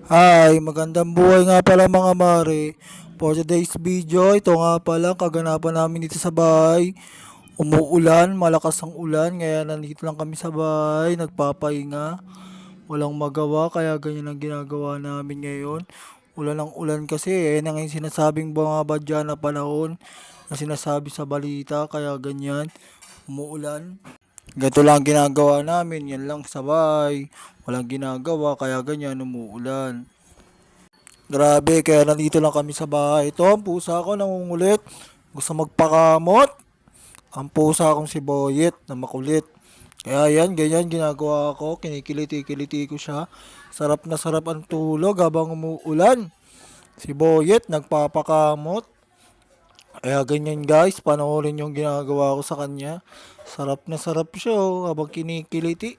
Hi, magandang buhay nga pala mga mare. For today's video, ito nga pala kaganapan namin dito sa bahay. Umuulan, malakas ang ulan, kaya nandito lang kami sa bahay, nagpapahinga. Walang magawa, kaya ganyan ang ginagawa namin ngayon. Ulan ang ulan kasi, ang yung sinasabing mga badya na panahon na sinasabi sa balita, kaya ganyan, umuulan. Ganito lang ang ginagawa namin, yan lang sa bahay. Walang ginagawa, kaya ganyan, umuulan. Grabe, kaya nandito lang kami sa bahay. Ito, ang pusa ko nangungulit. Gusto magpakamot. Ang pusa kong si Boyet na makulit. Kaya yan, ganyan ginagawa ko. Kinikiliti-kiliti ko siya. Sarap na sarap ang tulog habang umuulan. Si Boyet nagpapakamot. Kaya ganyan guys, panoorin yung ginagawa ko sa kanya. Sarap na sarap siya habang kinikiliti.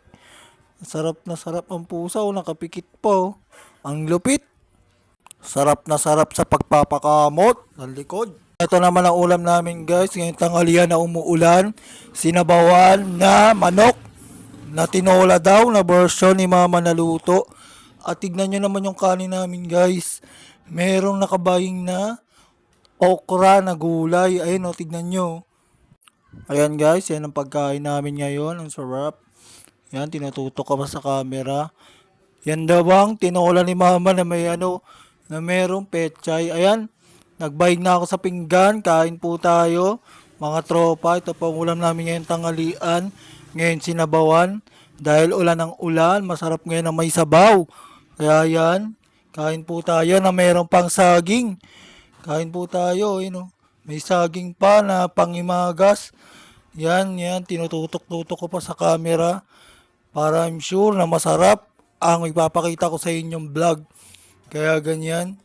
Sarap na sarap ang pusa nakapikit po. Ang lupit. Sarap na sarap sa pagpapakamot ng likod. Ito naman ang ulam namin guys. Ngayong tanghalian na umuulan. Sinabawan na manok na tinola daw na version ni mama na luto. At tignan nyo naman yung kanin namin guys. Merong nakabaying na okra na gulay. Ayun o, tignan nyo. Ayan guys, yan ang pagkain namin ngayon. Ang sarap. Yan, tinututok ko pa sa camera. Yan daw bang tinola ni mama na may na merong pechay. Ayan, nagbayig na ako sa pinggan. Kain po tayo. Mga tropa, ito po ang ulam namin ngayong tanghalian. Ngayon sinabawan. Dahil ulan ng ulan, masarap ngayon na may sabaw. Kaya yan, kain po tayo na merong pang saging. Kain po tayo, may saging pa na pangimagas. Yan, tinututok-tutok ko pa sa camera. Para I'm sure na masarap ang ipapakita ko sa inyong vlog. Kaya ganyan.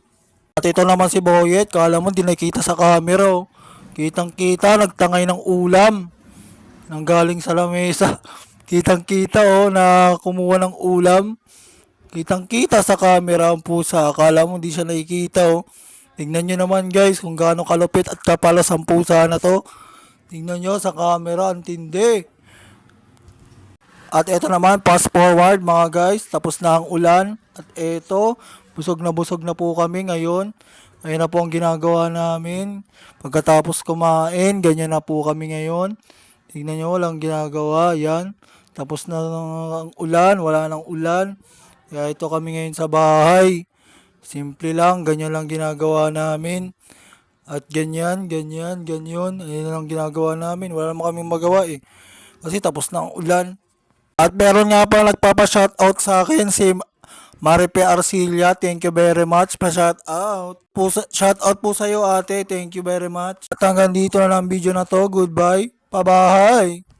At ito naman si Boyet, kala mo di nakita sa camera. Oh. Kitang kita, nagtangay ng ulam. Nang galing sa lamesa. Kitang kita na kumuha ng ulam. Kitang kita sa camera ang pusa. Akala mo di siya nakikita Tingnan nyo naman guys kung gaano kalupit at kapalas ang pusa na to. Tingnan nyo sa camera, ang tindi. At ito naman, fast forward mga guys. Tapos na ang ulan. At ito, busog na po kami ngayon. Ayun na po ang ginagawa namin. Pagkatapos kumain, ganyan na po kami ngayon. Tingnan nyo, walang ginagawa. Yan. Tapos na ang ulan, wala nang ulan. Kaya ito kami ngayon sa bahay. Simple lang, ganyan lang ginagawa namin. At ganyan. Ayun lang ginagawa namin. Wala naman kaming magawa Kasi tapos na ang ulan. At meron nga pa nagpapa-shoutout sa akin si Maripe Arcilla. Thank you very much. Pa-shoutout. Shoutout po sa iyo ate. Thank you very much. At hanggang dito na lang video na to. Goodbye. Bye-bye.